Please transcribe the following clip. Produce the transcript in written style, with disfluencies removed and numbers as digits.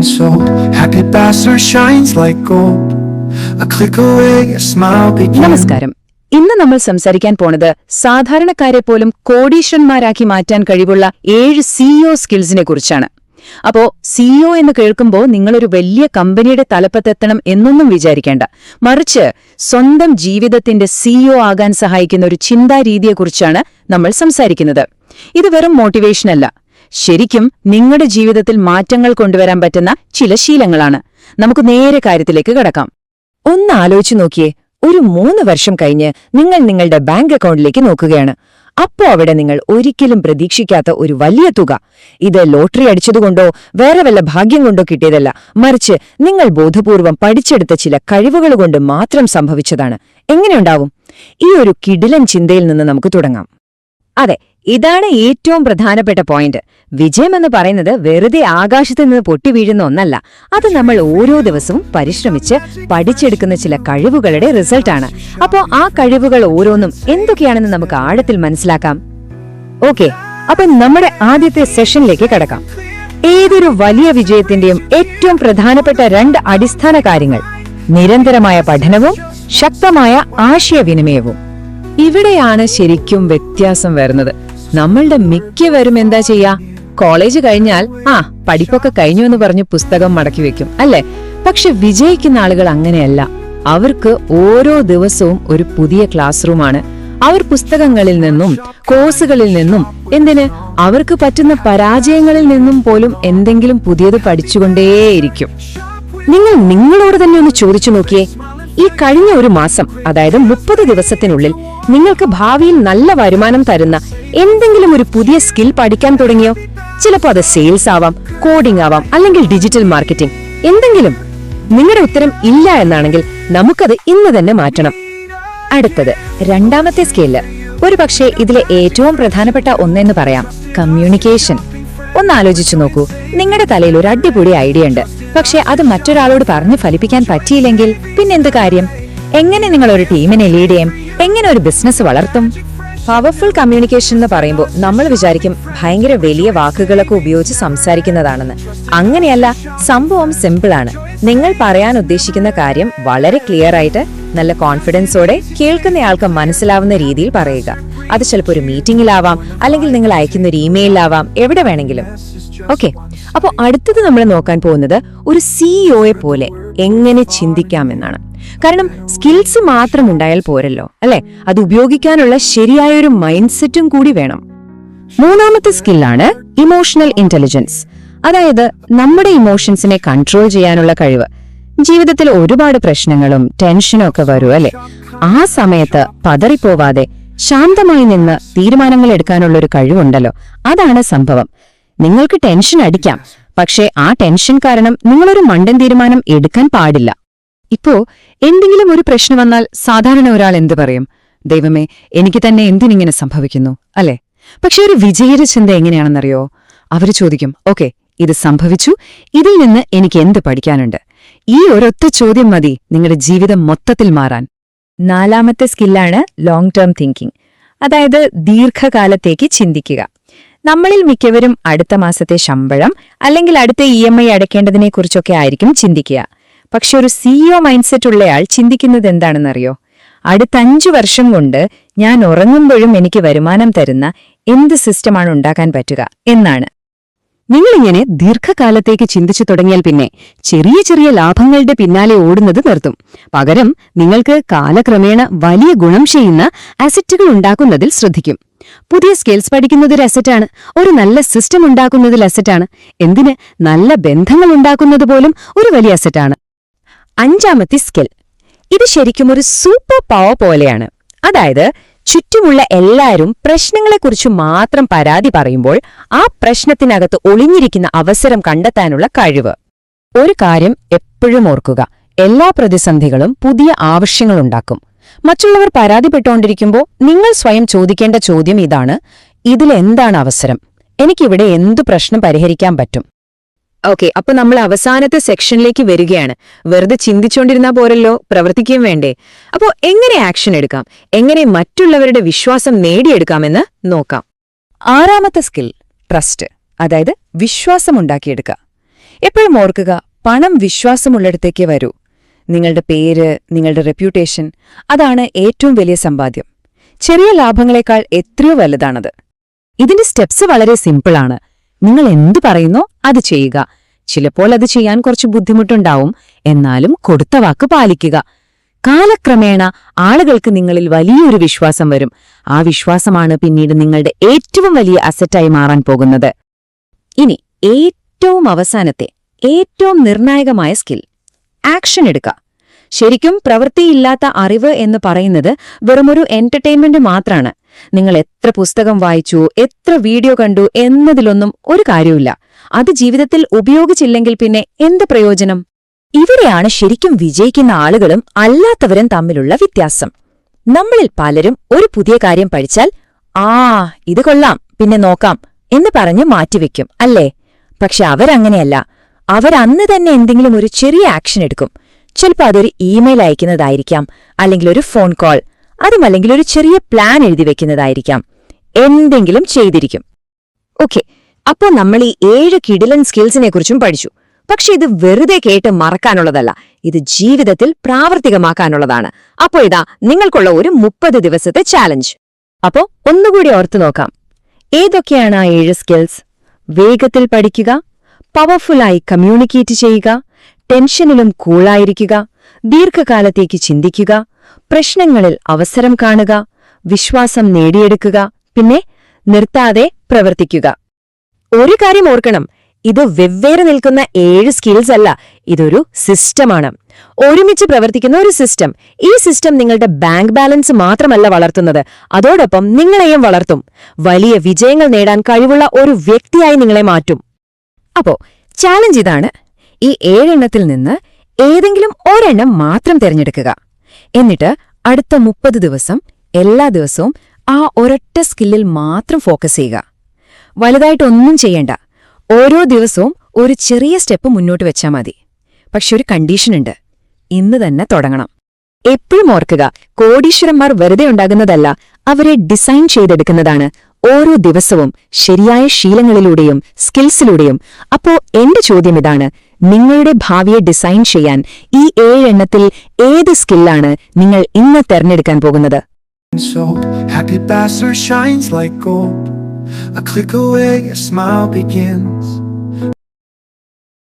sold. Happy bastard shines like gold. A click away, a smile begins. നമസ്കാരം. ഇന്ന് നമ്മൾ സംസാരിക്കാൻ പോണത് സാധാരണക്കാരെ പോലും കോടീശ്വരന്മാരാക്കി മാറ്റാൻ കഴിവുള്ള 7 CEO സ്കിൽസിനെ കുറിച്ചാണ്. അപ്പോ CEO എന്ന് കേൾക്കുമ്പോൾ നിങ്ങളൊരു വലിയ കമ്പനിയുടെ തലപ്പത്തെത്തണം എന്നൊന്നും വിചാരിക്കേണ്ട. മറിച്ച് സ്വന്തം ജീവിതത്തിന്റെ CEO ആകാൻ സഹായിക്കുന്ന ഒരു ചിന്താരീതിയെക്കുറിച്ചാണ് നമ്മൾ സംസാരിക്കുന്നത്. ഇത് വെറും മോട്ടിവേഷനല്ല, ശരിക്കും നിങ്ങളുടെ ജീവിതത്തിൽ മാറ്റങ്ങൾ കൊണ്ടുവരാൻ പറ്റുന്ന ചില ശീലങ്ങളാണ്. നമുക്ക് നേരെ കാര്യത്തിലേക്ക് കടക്കാം. ഒന്ന് ആലോചിച്ചു നോക്കിയേ, ഒരു 3 വർഷം കഴിഞ്ഞ് നിങ്ങൾ നിങ്ങളുടെ ബാങ്ക് അക്കൗണ്ടിലേക്ക് നോക്കുകയാണ്. അപ്പോ അവിടെ നിങ്ങൾ ഒരിക്കലും പ്രതീക്ഷിക്കാത്ത ഒരു വലിയ തുക. ഇത് ലോട്ടറി അടിച്ചതുകൊണ്ടോ വേറെ വല്ല ഭാഗ്യം കൊണ്ടോ കിട്ടിയതല്ല, മറിച്ച് നിങ്ങൾ ബോധപൂർവം പഠിച്ചെടുത്ത ചില കഴിവുകൾ കൊണ്ട് മാത്രം സംഭവിച്ചതാണ്. എങ്ങനെയുണ്ടാവും? ഈ ഒരു കിടിലൻ ചിന്തയിൽ നിന്ന് നമുക്ക് തുടങ്ങാം. അതെ, ഇതാണ് ഏറ്റവും പ്രധാനപ്പെട്ട പോയിന്റ്. വിജയമെന്ന് പറയുന്നത് വെറുതെ ആകാശത്ത് നിന്ന് പൊട്ടിവീഴുന്ന ഒന്നല്ല. അത് നമ്മൾ ഓരോ ദിവസവും പരിശ്രമിച്ച് പഠിച്ചെടുക്കുന്ന ചില കഴിവുകളുടെ റിസൾട്ടാണ്. അപ്പോ ആ കഴിവുകൾ ഓരോന്നും എന്തൊക്കെയാണെന്ന് നമുക്ക് ആഴത്തിൽ മനസ്സിലാക്കാം. ഓക്കെ, അപ്പൊ നമ്മുടെ ആദ്യത്തെ സെഷനിലേക്ക് കടക്കാം. ഏതൊരു വലിയ വിജയത്തിന്റെയും ഏറ്റവും പ്രധാനപ്പെട്ട 2 അടിസ്ഥാന കാര്യങ്ങൾ: നിരന്തരമായ പഠനവും ശക്തമായ ആശയവിനിമയവും. ഇവിടെയാണ് ശരിക്കും വ്യത്യാസം വരുന്നത്. നമ്മളുടെ മിക്കവരും എന്താ ചെയ്യാ? കോളേജ് കഴിഞ്ഞാൽ പഠിപ്പൊക്കെ കഴിഞ്ഞു എന്ന് പറഞ്ഞ് പുസ്തകം മടക്കി വെക്കും, അല്ലേ? പക്ഷെ വിജയിക്കുന്ന ആളുകൾ അങ്ങനെയല്ല. അവർക്ക് ഓരോ ദിവസവും ഒരു പുതിയ ക്ലാസ് റൂമാണ്. അവർ പുസ്തകങ്ങളിൽ നിന്നും കോഴ്സുകളിൽ നിന്നും അവർക്ക് പറ്റുന്ന പരാജയങ്ങളിൽ നിന്നും പോലും എന്തെങ്കിലും പുതിയത് പഠിച്ചുകൊണ്ടേയിരിക്കും. നിങ്ങൾ നിങ്ങളോട് തന്നെ ഒന്ന് ചോദിച്ചു നോക്കിയേ, ഈ കഴിഞ്ഞ ഒരു മാസം, അതായത് 30 ദിവസത്തിനുള്ളിൽ നിങ്ങൾക്ക് ഭാവിയിൽ നല്ല വരുമാനം തരുന്ന എന്തെങ്കിലും ഒരു പുതിയ സ്കിൽ പഠിക്കാൻ തുടങ്ങിയോ? ചിലപ്പോൾ അത് സെയിൽസ് ആവാം, കോഡിംഗ് ആവാം, അല്ലെങ്കിൽ ഡിജിറ്റൽ മാർക്കറ്റിംഗ്, എന്തെങ്കിലും. നിങ്ങളുടെ ഉത്തരം ഇല്ല എന്നാണെങ്കിൽ നമുക്കത് ഇന്ന് തന്നെ മാറ്റണം. അടുത്തത്, 2ാമത്തെ സ്കില്ല്, ഒരു പക്ഷേ ഇതിലെ ഏറ്റവും പ്രധാനപ്പെട്ട ഒന്നെന്ന് പറയാം: കമ്മ്യൂണിക്കേഷൻ. ഒന്ന് ആലോചിച്ചു നോക്കൂ, നിങ്ങളുടെ തലയിൽ ഒരു അടിപൊളി ഐഡിയ ഉണ്ട്, പക്ഷെ അത് മറ്റൊരാളോട് പറഞ്ഞു ഫലിപ്പിക്കാൻ പറ്റിയില്ലെങ്കിൽ പിന്നെന്ത് കാര്യം? എങ്ങനെ നിങ്ങൾ ഒരു ടീമിനെ ലീഡ് ചെയ്യും? എങ്ങനെ ഒരു ബിസിനസ് വളർത്തും? പവർഫുൾ കമ്മ്യൂണിക്കേഷൻ എന്ന് പറയുമ്പോൾ നമ്മൾ വിചാരിക്കും ഭയങ്കര വലിയ വാക്കുകളൊക്കെ ഉപയോഗിച്ച് സംസാരിക്കുന്നതാണെന്ന്. അങ്ങനെയല്ല, സംഭവം സിമ്പിളാണ്. നിങ്ങൾ പറയാൻ ഉദ്ദേശിക്കുന്ന കാര്യം വളരെ ക്ലിയർ ആയിട്ട് നല്ല കോൺഫിഡൻസോടെ കേൾക്കുന്നയാൾക്ക് മനസ്സിലാവുന്ന രീതിയിൽ പറയുക. അത് ചിലപ്പോൾ ഒരു മീറ്റിംഗിലാവാം, അല്ലെങ്കിൽ നിങ്ങൾ അയക്കുന്ന ഒരു ഇമെയിലാവാം, എവിടെ വേണമെങ്കിലും. ഓക്കെ, അപ്പോൾ അടുത്തത് നമ്മൾ നോക്കാൻ പോകുന്നത് ഒരു സിഇഒയെ പോലെ എങ്ങനെ ചിന്തിക്കാമെന്നാണ്. കാരണം സ്കിൽസ് മാത്രം ഉണ്ടായാൽ പോരല്ലോ, അല്ലെ? അത് ഉപയോഗിക്കാനുള്ള ശരിയായൊരു മൈൻഡ് സെറ്റും കൂടി വേണം. 3ാമത്തെ സ്കില്ലാണ് ഇമോഷണൽ ഇന്റലിജൻസ്. അതായത് നമ്മുടെ ഇമോഷൻസിനെ കൺട്രോൾ ചെയ്യാനുള്ള കഴിവ്. ജീവിതത്തിൽ ഒരുപാട് പ്രശ്നങ്ങളും ടെൻഷനും ഒക്കെ വരൂ, അല്ലെ? ആ സമയത്ത് പതറിപ്പോവാതെ ശാന്തമായി നിന്ന് തീരുമാനങ്ങൾ എടുക്കാനുള്ള ഒരു കഴിവുണ്ടല്ലോ, അതാണ് സംഭവം. നിങ്ങൾക്ക് ടെൻഷൻ അടിക്കാം, പക്ഷേ ആ ടെൻഷൻ കാരണം നിങ്ങളൊരു മണ്ടൻ തീരുമാനം എടുക്കാൻ പാടില്ല. ഇപ്പോ എന്തെങ്കിലും ഒരു പ്രശ്നം വന്നാൽ സാധാരണ ഒരാൾ എന്തു പറയും? ദൈവമേ, എനിക്ക് തന്നെ എന്തിനിങ്ങനെ സംഭവിക്കുന്നു, അല്ലെ? പക്ഷെ ഒരു വിജയയുടെ ചിന്ത എങ്ങനെയാണെന്നറിയോ? അവര് ചോദിക്കും, ഓക്കെ, ഇത് സംഭവിച്ചു, ഇതിൽ നിന്ന് എനിക്ക് എന്ത് പഠിക്കാനുണ്ട്? ഈ ഒരൊറ്റ ചോദ്യം മതി നിങ്ങളുടെ ജീവിതം മൊത്തത്തിൽ മാറാൻ. 4ാമത്തെ സ്കില്ലാണ് ലോങ് ടേം തിങ്കിങ്. അതായത് ദീർഘകാലത്തേക്ക് ചിന്തിക്കുക. നമ്മളിൽ മിക്കവരും അടുത്ത മാസത്തെ ശമ്പളം അല്ലെങ്കിൽ അടുത്ത EMI അടയ്ക്കേണ്ടതിനെക്കുറിച്ചൊക്കെ ആയിരിക്കും ചിന്തിക്കുക. പക്ഷെ ഒരു CEO മൈൻഡ് സെറ്റ് ഉള്ളയാൾ ചിന്തിക്കുന്നത് എന്താണെന്നറിയോ? അടുത്ത 5 വർഷം കൊണ്ട് ഞാൻ ഉറങ്ങുമ്പോഴും എനിക്ക് വരുമാനം തരുന്ന എന്ത് സിസ്റ്റമാണ് ഉണ്ടാക്കാൻ പറ്റുക എന്നാണ്. നിങ്ങളിങ്ങനെ ദീർഘകാലത്തേക്ക് ചിന്തിച്ചു തുടങ്ങിയാൽ പിന്നെ ചെറിയ ചെറിയ ലാഭങ്ങളുടെ പിന്നാലെ ഓടുന്നത് നിർത്തും. പകരം നിങ്ങൾക്ക് കാലക്രമേണ വലിയ ഗുണം ചെയ്യുന്ന അസറ്റുകൾ ഉണ്ടാക്കുന്നതിൽ ശ്രദ്ധിക്കും. പുതിയ സ്കിൽസ് പഠിക്കുന്നതൊരു അസറ്റാണ്. ഒരു നല്ല സിസ്റ്റം ഉണ്ടാക്കുന്നതിൽ അസറ്റാണ്. എന്തിന്, നല്ല ബന്ധങ്ങൾ ഉണ്ടാക്കുന്നത് പോലും ഒരു വലിയ അസറ്റാണ്. 5ാമത്തെ സ്കിൽ, ഇത് ശരിക്കും ഒരു സൂപ്പർ പവർ പോലെയാണ്. അതായത് ചുറ്റുമുള്ള എല്ലാവരും പ്രശ്നങ്ങളെക്കുറിച്ച് മാത്രം പരാതി പറയുമ്പോൾ ആ പ്രശ്നത്തിനകത്ത് ഒളിഞ്ഞിരിക്കുന്ന അവസരം കണ്ടെത്താനുള്ള കഴിവ്. ഒരു കാര്യം എപ്പോഴും ഓർക്കുക, എല്ലാ പ്രതിസന്ധികളും പുതിയ ആവശ്യങ്ങളുണ്ടാക്കും. മറ്റുള്ളവർ പരാതിപ്പെട്ടുകൊണ്ടിരിക്കുമ്പോൾ നിങ്ങൾ സ്വയം ചോദിക്കേണ്ട ചോദ്യം ഇതാണ്: ഇതിലെന്താണ് അവസരം? എനിക്കിവിടെ എന്തു പ്രശ്നം പരിഹരിക്കാൻ പറ്റും? ഓക്കെ, അപ്പൊ നമ്മൾ അവസാനത്തെ സെക്ഷനിലേക്ക് വരികയാണ്. വെറുതെ ചിന്തിച്ചുകൊണ്ടിരുന്നാ പോരല്ലോ, പ്രവർത്തിക്കുകയും വേണ്ടേ? അപ്പോ എങ്ങനെ ആക്ഷൻ എടുക്കാം, എങ്ങനെ മറ്റുള്ളവരുടെ വിശ്വാസം നേടിയെടുക്കാമെന്ന് നോക്കാം. 6ാമത്തെ സ്കിൽ, ട്രസ്റ്റ്. അതായത് വിശ്വാസമുണ്ടാക്കിയെടുക്കുക. എപ്പോഴും ഓർക്കുക, പണം വിശ്വാസമുള്ളിടത്തേക്ക് വരൂ. നിങ്ങളുടെ പേര്, നിങ്ങളുടെ റെപ്യൂട്ടേഷൻ, അതാണ് ഏറ്റവും വലിയ സമ്പാദ്യം. ചെറിയ ലാഭങ്ങളെക്കാൾ എത്രയോ വലുതാണത്. ഇതിന്റെ സ്റ്റെപ്സ് വളരെ സിമ്പിളാണ്. നിങ്ങൾ എന്തു പറയുന്നോ അത് ചെയ്യുക. ചിലപ്പോൾ അത് ചെയ്യാൻ കുറച്ച് ബുദ്ധിമുട്ടുണ്ടാവും, എന്നാലും കൊടുത്ത വാക്ക് പാലിക്കുക. കാലക്രമേണ ആളുകൾക്ക് നിങ്ങളിൽ വലിയൊരു വിശ്വാസം വരും. ആ വിശ്വാസമാണ് പിന്നീട് നിങ്ങളുടെ ഏറ്റവും വലിയ അസറ്റായി മാറാൻ പോകുന്നത്. ഇനി ഏറ്റവും അവസാനത്തെ, ഏറ്റവും നിർണായകമായ സ്കിൽ, ആക്ഷൻ എടുക്കുക. ശരിക്കും പ്രവൃത്തിയില്ലാത്ത അറിവ് എന്ന് പറയുന്നത് വെറുമൊരു എന്റർടൈൻമെന്റ് മാത്രമാണ്. നിങ്ങൾ എത്ര പുസ്തകം വായിച്ചു, എത്ര വീഡിയോ കണ്ടു എന്നതിലൊന്നും ഒരു കാര്യമില്ല. അത് ജീവിതത്തിൽ ഉപയോഗിച്ചില്ലെങ്കിൽ പിന്നെ എന്ത് പ്രയോജനം? ഇവിടെയാണ് ശരിക്കും വിജയിക്കുന്ന ആളുകളും അല്ലാത്തവരും തമ്മിലുള്ള വ്യത്യാസം. നമ്മളിൽ പലരും ഒരു പുതിയ കാര്യം പഠിച്ചാൽ ഇത് കൊള്ളാം, പിന്നെ നോക്കാം എന്ന് പറഞ്ഞ് മാറ്റിവെക്കും, അല്ലേ? പക്ഷെ അവരങ്ങനെയല്ല. അവരന്ന് തന്നെ എന്തെങ്കിലും ഒരു ചെറിയ ആക്ഷൻ എടുക്കും. ചിലപ്പോൾ അതൊരു ഇമെയിൽ അയക്കുന്നതായിരിക്കാം, അല്ലെങ്കിൽ ഒരു ഫോൺ കോൾ, അതുമല്ലെങ്കിൽ ഒരു ചെറിയ പ്ലാൻ എഴുതി വെക്കുന്നതായിരിക്കാം. എന്തെങ്കിലും ചെയ്തിരിക്കും. ഓക്കെ, അപ്പോൾ നമ്മൾ ഈ 7 കിടിലൻ സ്കിൽസിനെക്കുറിച്ചും പഠിച്ചു. പക്ഷെ ഇത് വെറുതെ കേട്ട് മറക്കാനുള്ളതല്ല, ഇത് ജീവിതത്തിൽ പ്രാവർത്തികമാക്കാനുള്ളതാണ്. അപ്പോൾ ഇതാ നിങ്ങൾക്കുള്ള ഒരു 30 ദിവസത്തെ ചാലഞ്ച്. അപ്പോ ഒന്നുകൂടി ഓർത്തു നോക്കാം. ഏതൊക്കെയാണ് ആ 7 സ്കിൽസ്? വേഗത്തിൽ പഠിക്കുക, പവർഫുള്ളായി കമ്മ്യൂണിക്കേറ്റ് ചെയ്യുക, ടെൻഷനിലും കൂളായിരിക്കുക, ദീർഘകാലത്തേക്ക് ചിന്തിക്കുക, പ്രശ്നങ്ങളിൽ അവസരം കാണുക, വിശ്വാസം നേടിയെടുക്കുക, പിന്നെ നിർത്താതെ പ്രവർത്തിക്കുക. ഒരു കാര്യം ഓർക്കണം, ഇത് വെവ്വേറെ നിൽക്കുന്ന 7 സ്കിൽസ് അല്ല, ഇതൊരു സിസ്റ്റമാണ്. ഒരുമിച്ച് പ്രവർത്തിക്കുന്ന ഒരു സിസ്റ്റം. ഈ സിസ്റ്റം നിങ്ങളുടെ ബാങ്ക് ബാലൻസ് മാത്രമല്ല വളർത്തുന്നത്, അതോടൊപ്പം നിങ്ങളെയും വളർത്തും. വലിയ വിജയങ്ങൾ നേടാൻ കഴിവുള്ള ഒരു വ്യക്തിയായി നിങ്ങളെ മാറ്റും. അപ്പോ ചാലഞ്ച് ഇതാണ്: ഈ 7 എണ്ണത്തിൽ നിന്ന് ഏതെങ്കിലും ഒരെണ്ണം മാത്രം തിരഞ്ഞെടുക്കുക. എന്നിട്ട് അടുത്ത 30 ദിവസം എല്ലാ ദിവസവും ആ ഒരൊറ്റ സ്കില്ലിൽ മാത്രം ഫോക്കസ് ചെയ്യുക. വലുതായിട്ടൊന്നും ചെയ്യണ്ട. ഓരോ ദിവസവും ഒരു ചെറിയ സ്റ്റെപ്പ് മുന്നോട്ട് വെച്ചാൽ മതി. പക്ഷെ ഒരു കണ്ടീഷനുണ്ട്: ഇന്ന് തന്നെ തുടങ്ങണം. എപ്പോഴും ഓർക്കുക, കോടീശ്വരന്മാർ വെറുതെ ഉണ്ടാകുന്നതല്ല, അവരെ ഡിസൈൻ ചെയ്തെടുക്കുന്നതാണ്. ഓരോ ദിവസവും ശരിയായ ശീലങ്ങളിലൂടെയും സ്കിൽസിലൂടെയും. അപ്പോ എന്റെ ചോദ്യം ഇതാണ്: നിങ്ങളുടെ ഭാവിയെ ഡിസൈൻ ചെയ്യാൻ ഈ 7 എണ്ണത്തിൽ ഏത് സ്കില്ലാണ് നിങ്ങൾ ഇന്ന് തെരഞ്ഞെടുക്കാൻ പോകുന്നത്? So happy bastard shines like gold. A click away, a smile begins.